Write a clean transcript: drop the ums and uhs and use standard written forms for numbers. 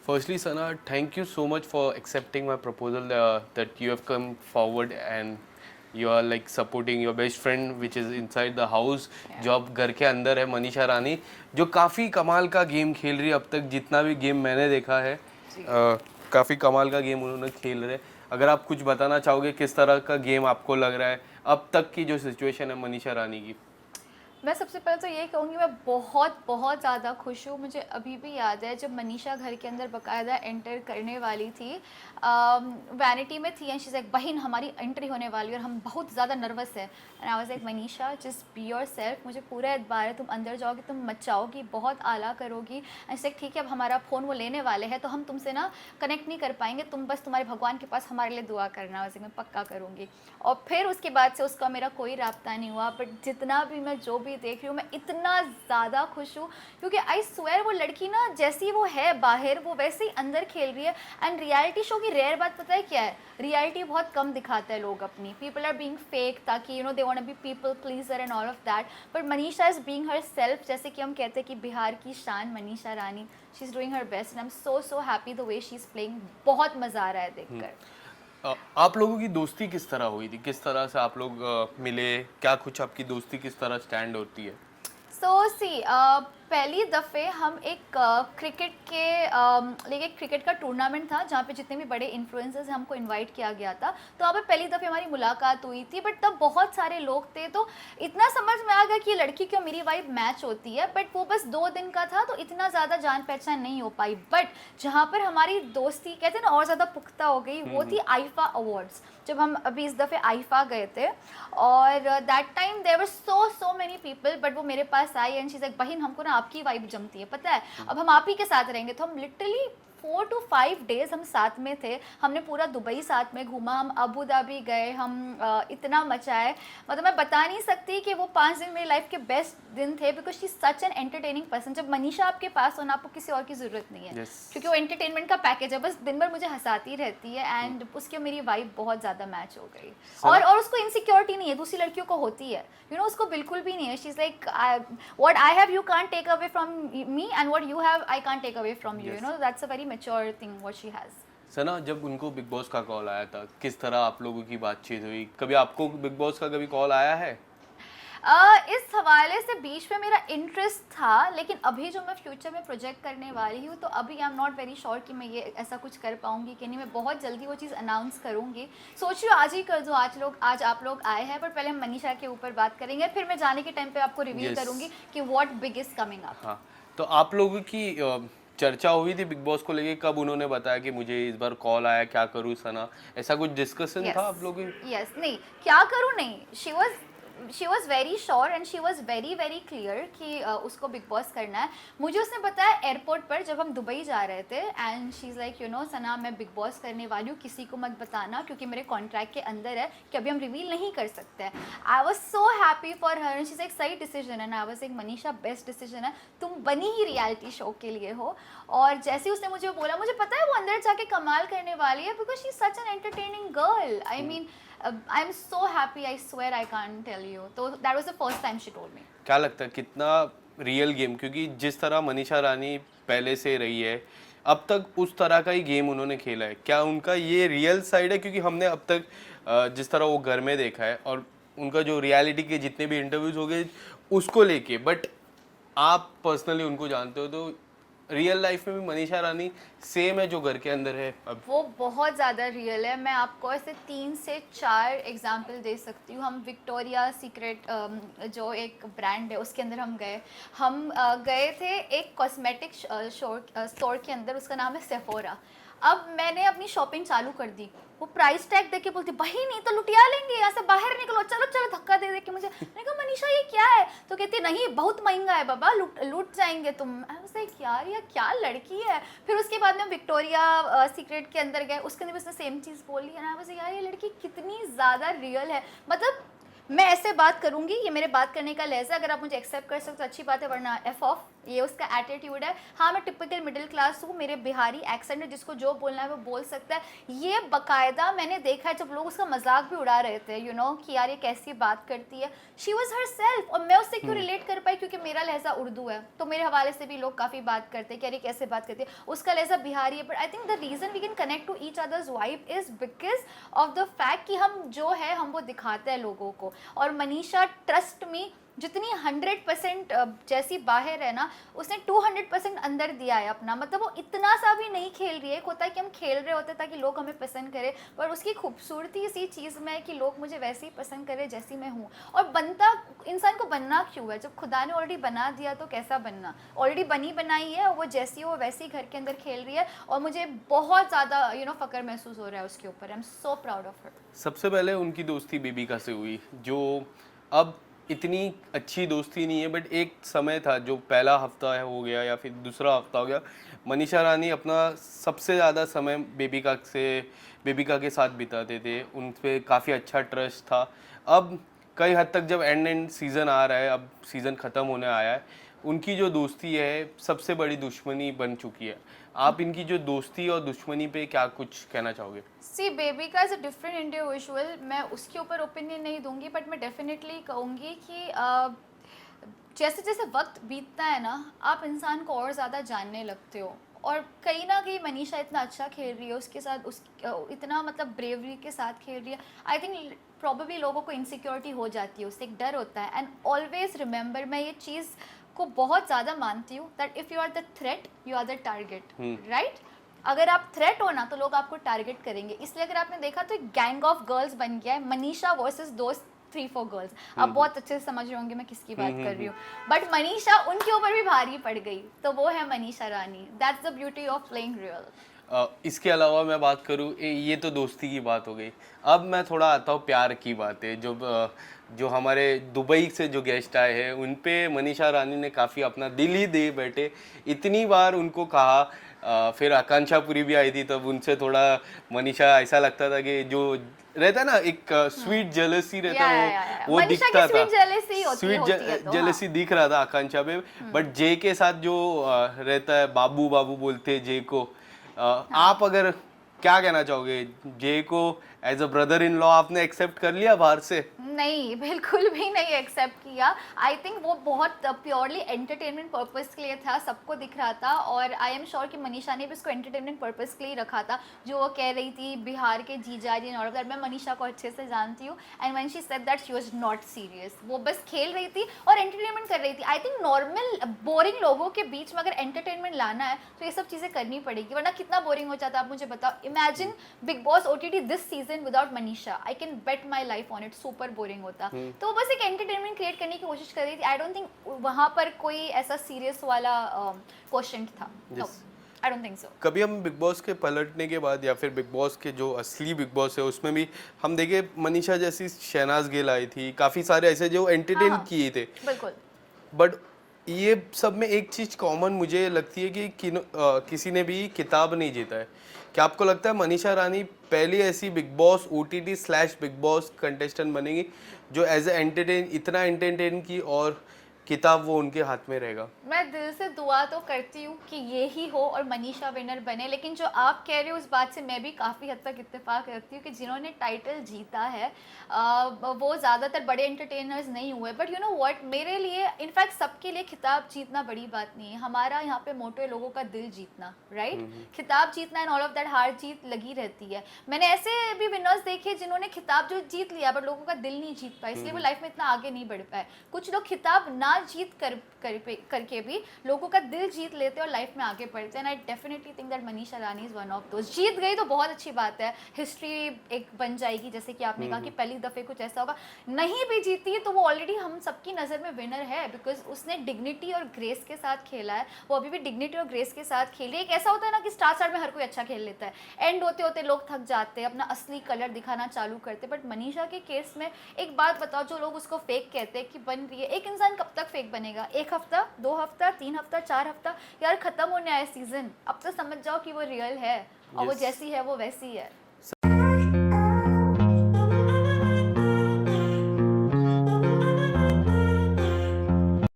Firstly, Sana, thank you so much for accepting my proposal that you have come forward and you are like supporting your best friend which is inside the house. जो अब घर के अंदर है, मनीषा रानी, जो काफ़ी कमाल का गेम खेल रही है। अब तक जितना भी गेम मैंने देखा है काफ़ी कमाल का गेम उन्होंने खेल रहे। अगर आप कुछ बताना चाहोगे किस तरह का गेम आपको लग रहा है अब तक की जो सिचुएशन है मनीषा रानी की? मैं सबसे पहले तो ये कहूँगी, मैं बहुत बहुत ज़्यादा खुश हूँ। मुझे अभी भी याद है जब मनीषा घर के अंदर बाकायदा एंटर करने वाली थी, वैनिटी में थी एंड शी इज़ लाइक बहन हमारी एंट्री होने वाली है और हम बहुत ज़्यादा नर्वस है। And I was like Manisha just be your self, मुझे पूरा एतबार है, तुम अंदर जाओगी, तुम मचाओगी, बहुत आला करोगी। एंड से ठीक है, अब हमारा फ़ोन वो लेने वाले हैं तो हम तुमसे ना कनेक्ट नहीं कर पाएंगे, तुम बस तुम्हारे भगवान के पास हमारे लिए दुआ करना, वैसे मैं पक्का करूँगी। और फिर उसके बाद से उसका मेरा कोई राब्ता नहीं हुआ, बट जितना भी मैं जो भी देख रही हूँ मैं इतना ज़्यादा खुश हूँ क्योंकि आई स्वेयर वो लड़की ना जैसी वो है बाहर वो वैसे ही अंदर खेल रही है। एंड रियलिटी शो की रेयर बात पता है क्या है, रियलिटी बहुत कम दिखाते हैं लोग अपनी, पीपल आर बीइंग फेक ताकि they want to be people pleaser and all of that, but Manisha is being her self. जैसे कि हम कहते हैं कि बिहार की शान Manisha Rani, she is doing her best and I am so happy the way she is playing. बहुत मज़ा आ रहा है देखकर। आप लोगों की दोस्ती किस तरह हुई थी, किस तरह से आप लोग मिले, क्या कुछ आपकी दोस्ती किस तरह स्टैंड होती है? सो सी पहली दफ़े हम एक क्रिकेट के लेकिन क्रिकेट का टूर्नामेंट था जहाँ पे जितने भी बड़े इन्फ्लुएंसर्स हैं हमको इनवाइट किया गया था, तो वहाँ पे पहली दफ़े हमारी मुलाकात हुई थी। बट तब बहुत सारे लोग थे तो इतना समझ में आ गया कि लड़की क्यों मेरी वाइब मैच होती है, बट वो बस 2 दिन का था तो इतना ज़्यादा जान पहचान नहीं हो पाई। बट जहाँ पर हमारी दोस्ती कहते हैं ना और ज़्यादा पुख्ता हो गई वो थी आईफा अवार्ड्स, जब हम अभी इस दफ़े आईफा गए थे। और that time there were so many people, but वो मेरे पास आई एंड शी इज़ लाइक बहन हमको ना आपकी वाइब जमती है, पता है अब हम आप ही के साथ रहेंगे। तो हम लिटरली 4 to 5 डेज हम साथ में थे, हमने पूरा दुबई साथ में घूमा, हम अबू धाबी गए, हम इतना मचाए, मतलब मैं बता नहीं सकती कि वो 5 दिन मेरी लाइफ के बेस्ट दिन थे because she such an entertaining person. जब मनीषा आपके पास हो ना आपको किसी और की ज़रूरत नहीं है क्योंकि वो एंटरटेनमेंट का पैकेज है, बस दिन भर मुझे हंसाती रहती है एंड उसके मेरी वाइब बहुत ज़्यादा मैच हो गई। और उसको इनसिक्योरिटी नहीं है, दूसरी लड़कियों को होती है, उसको बिल्कुल भी नहीं है। She is like what I have you can't take away from me and what you have I can't take away from you, that's a very mature thing what she has. Sana, जब उनको बिग बॉस का call आया था किस तरह आप लोगों की बातचीत हुई? कभी आपको बिग बॉस का कभी कॉल आया है? इस हवाले से बीच में मेरा इंटरेस्ट था, लेकिन अभी जो मैं फ्यूचर में प्रोजेक्ट करने वाली हूँ तो अभी I am not very sure कि मैं ये ऐसा कुछ कर पाऊँगी कि नहीं। मैं बहुत जल्दी वो चीज़ अनाउंस करूँगी, सोच रही हूँ आज ही कर दूँ। आज आप लोग आए हैं, पर पहले हम मनीषा के ऊपर बात करेंगे, फिर मैं जाने के टाइम पे आपको रिवील करूँगी कि what big is coming up. हाँ, तो आप लोगों की चर्चा हुई थी बिग बॉस को लेके? कब उन्होंने बताया कि मुझे इस बार कॉल आया, क्या करूँ सना, ऐसा कुछ डिस्कशन था आप लोगों की? यस नहीं क्या करूँ नहीं, she was very sure and she was very clear कि उसको बिग बॉस करना है। मुझे उसने बताया एयरपोर्ट पर जब हम दुबई जा रहे थे एंड शी इज़ लाइक सना मैं बिग बॉस करने वाली हूँ, किसी को मत बताना क्योंकि मेरे कॉन्ट्रैक्ट के अंदर है कि अभी हम रिवील नहीं कर सकते हैं। I was so happy for her, she is एक सही डिसीजन है ना। आई वॉज एक मनीषा बेस्ट डिसीजन है, तुम बनी ही रियलिटी शो के लिए हो। और जैसे ही उसने मुझे बोला मुझे पता है वो अंदर जाके कमाल करने वाली है because she is such an entertaining girl. I mean I am so happy, I swear I can't tell you. So that was the first time she told me. क्या लगता है कितना रियल गेम, क्योंकि जिस तरह मनीषा रानी पहले से रही है अब तक उस तरह का ही गेम उन्होंने खेला है, क्या उनका ये रियल साइड है? क्योंकि हमने अब तक जिस तरह वो घर में देखा है और उनका जो रियलिटी के जितने भी इंटरव्यूज हो गए उसको लेके, बट आप पर्सनली उनको जानते हो तो रियल लाइफ में भी मनीषा रानी सेम है जो घर के अंदर है अब? वो बहुत ज़्यादा रियल है। मैं आपको ऐसे 3 से 4 एग्जाम्पल दे सकती हूँ। हम विक्टोरिया सीक्रेट जो एक ब्रांड है उसके अंदर हम गए थे एक कॉस्मेटिक स्टोर के अंदर, उसका नाम है सेफोरा। अब मैंने अपनी शॉपिंग चालू कर दी, वो प्राइस टैग देख के बोलती भाई नहीं तो लुटिया लेंगे, यहाँ से बाहर निकलो, चलो चलो, धक्का दे दे के मुझे। मैंने कहा मनीषा ये क्या है? तो कहती नहीं बहुत महंगा है बाबा, लूट जाएंगे तुम। ऐसे यार ये क्या लड़की है। फिर उसके बाद में विक्टोरिया सीक्रेट के अंदर गए, उसके अंदर भी उसने सेम चीज़ बोली है ना। वैसे यार ये लड़की कितनी ज़्यादा रियल है, मतलब मैं ऐसे बात करूंगी, ये मेरे बात करने का लहजा, अगर आप मुझे एक्सेप्ट कर सकते हो तो अच्छी बात है, वरना एफ ऑफ, ये उसका एटीट्यूड है। हाँ मैं टिपिकल मिडिल क्लास हूँ, मेरे बिहारी एक्सेंट है, जिसको जो बोलना है वो बोल सकता है। ये बाकायदा मैंने देखा है जब लोग उसका मजाक भी उड़ा रहे थे, यू नो कि यार ये कैसी बात करती है। शी वॉज हर सेल्फ, और मैं उससे क्यों रिलेट कर पाई, क्योंकि मेरा लहजा उर्दू है, तो मेरे हवाले से भी लोग काफ़ी बात करते हैं कि यार ये कैसे बात करती है, उसका लहजा बिहारी है। But I think the reason we can connect to each others vibe is because of the fact कि हम जो है हम वो दिखाते हैं लोगों को। और मनीषा, ट्रस्ट मी, जितनी 100% जैसी बाहर है ना, उसने 200% अंदर दिया है अपना। मतलब वो इतना सा भी नहीं खेल रही है। एक होता है कि हम खेल रहे होते ताकि लोग हमें पसंद करें, पर उसकी खूबसूरती इसी चीज़ में है कि लोग मुझे वैसे ही पसंद करें जैसी मैं हूँ। और बनता इंसान को बनना क्यों है, जब खुदा ने ऑलरेडी बना दिया तो कैसा बनना, ऑलरेडी बनी बनाई है, वो जैसी हो वैसी घर के अंदर खेल रही है। और मुझे बहुत ज़्यादा फ़ख्र महसूस हो रहा है उसके ऊपर। आई am so proud of her. सबसे पहले उनकी दोस्ती बेबिका से हुई, जो अब इतनी अच्छी दोस्ती नहीं है, बट एक समय था जो पहला हफ्ता है हो गया या फिर दूसरा हफ्ता हो गया, मनीषा रानी अपना सबसे ज़्यादा समय बेबिका के साथ बिताते थे, उन पे काफ़ी अच्छा ट्रस्ट था। अब कई हद तक जब एंड सीज़न आ रहा है, अब सीज़न ख़त्म होने आया है, उनकी जो दोस्ती है सबसे बड़ी दुश्मनी बन चुकी है। आप इनकी जो दोस्ती और दुश्मनी पे क्या कुछ कहना चाहोगे? See Bebika is a different individual, मैं उसके ऊपर ओपिनियन नहीं दूंगी, बट मैं डेफिनेटली कहूँगी कि जैसे जैसे वक्त बीतता है ना, आप इंसान को और ज़्यादा जानने लगते हो। और कहीं ना कहीं मनीषा इतना अच्छा खेल रही है, उसके साथ इतना मतलब ब्रेवरी के साथ खेल रही है। आई थिंक प्रॉबेबली लोगों को इनसिक्योरिटी हो जाती है, उससे एक डर होता है। एंड ऑलवेज रिमेंबर, मैं ये चीज़ को बहुत ज़्यादा मानती हूँ that if you are the threat you are the target, right. अगर आप थ्रेट हो ना तो लोग आपको टारगेट करेंगे। इसलिए अगर आपने देखा तो एक गैंग ऑफ गर्ल्स बन गया है, मनीषा वर्सेस दोस्त 3-4 गर्ल्स। आप बहुत अच्छे से समझ रहे होंगे मैं किसकी बात कर रही हूँ। बट मनीषा उनके ऊपर भी भारी पड़ गई, तो वो है Manisha Rani. That's the beauty of playing real. इसके अलावा मैं बात करूँ, ये तो दोस्ती की बात हो गई। अब मैं थोड़ा आता हूँ प्यार की बातें। जो हमारे दुबई से जो गेस्ट आए हैं उन पे मनीषा रानी ने काफ़ी अपना दिल ही दे बैठे, इतनी बार उनको कहा। फिर आकांक्षा पुरी भी आई थी, तब उनसे थोड़ा मनीषा ऐसा लगता था कि जो रहता है ना एक स्वीट जेलसी रहता है, वो दिखता था। स्वीट जेलसी दिख रहा था आकांक्षा पे। बट जे के साथ जो रहता है, बाबू बाबू बोलते हैं जे को। आप अगर क्या कहना चाहोगे, जे को as a brother in law आपने एक्सेप्ट कर लिया बाहर से? नहीं, बिल्कुल भी नहीं एक्सेप्ट किया। आई थिंक वो बहुत प्योरली एंटरटेनमेंट पर्पस के लिए था, सबको दिख रहा था। और आई एम श्योर कि मनीषा ने भी इसको एंटरटेनमेंट पर्पस के लिए रखा था। जो वो कह रही थी बिहार के जीजा जी और दैट, मैं मनीषा को अच्छे से जानती हूँ। And when she said that she was not serious, वो बस खेल रही थी और एंटरटेनमेंट कर रही थी। आई थिंक नॉर्मल बोरिंग लोगों के बीच में अगर एंटरटेनमेंट लाना है तो ये सब चीज़ें करनी पड़ेगी, वरना कितना बोरिंग हो जाता है। आप मुझे बताओ, imagine big boss OTT this season without Manisha, I can bet my life on it, super boring होता। तो वो बस एक एंटरटेनमेंट क्रिएट करने की कोशिश कर रही थी। आई डोंट थिंक वहां पर कोई ऐसा सीरियस वाला क्वेश्चन था। I don't think so. कभी हम बिग बॉस के पलटने के बाद या फिर बिग बॉस के जो असली बिग बॉस है उसमें भी हम देखे, मनीषा जैसी शहनाज गिल आई थी, काफ़ी सारे ऐसे जो एंटरटेन किए थे। बिल्कुल। बट ये सब में एक चीज़ कॉमन मुझे लगती है कि किसी ने भी किताब नहीं जीता है। क्या आपको लगता है मनीषा रानी पहली ऐसी बिग बॉस OTT/बिग बॉस कंटेस्टेंट बनेगी जो एज ए इतना एंटरटेन की और किताब वो उनके हाथ में रहेगा? मैं दिल से दुआ तो करती हूँ कि ये ही हो और मनीषा विनर बने, लेकिन जो आप कह रहे हो उस बात से मैं भी काफ़ी हद तक इत्तेफाक रखती हूँ कि जिन्होंने टाइटल जीता है वो ज़्यादातर बड़े एंटरटेनर्स नहीं हुए। बट यू नो व्हाट, मेरे लिए इनफैक्ट सबके लिए खिताब जीतना बड़ी बात नहीं है। हमारा यहाँ पे मोटो है लोगों का दिल जीतना, राइट। खिताब जीतना एंड ऑल ऑफ दैट, हार जीत लगी रहती है। मैंने ऐसे भी विनर्स देखे जिन्होंने खिताब जो जीत लिया बट लोगों का दिल नहीं जीत पाया, इसलिए वो लाइफ में इतना आगे नहीं बढ़ पाए। कुछ लोग खिताब ना जीत करके भी लोगों का दिल जीत लेते और लाइफ में आगे बढ़ते हैं। I definitely think that Manisha Rani is one of those. जीत गई तो बहुत अच्छी बात है, हिस्ट्री एक बन जाएगी, जैसे कि आपने कहा कि पहली दफ़े कुछ ऐसा होगा। नहीं भी जीती तो वो ऑलरेडी हम सबकी नज़र में विनर है, बिकॉज उसने डिग्निटी और ग्रेस के साथ खेला है। वो अभी भी डिग्निटी और ग्रेस के साथ खेल रही है। एक ऐसा होता है ना कि स्टार में हर कोई अच्छा खेल लेता है, एंड होते होते लोग थक जाते हैं, अपना असली कलर दिखाना चालू करते। बट मनीषा के केस में एक बात बताओ, जो लोग उसको फेक कहते हैं कि बन रही है, एक इंसान कब तक फेक बनेगा? 1 हफ्ता, 2 हफ्ता, 3 हफ्ता, 4 हफ्ता? यार खत्म होने आया सीजन, अब तो समझ जाओ कि वो रियल है और वो जैसी है वो वैसी है।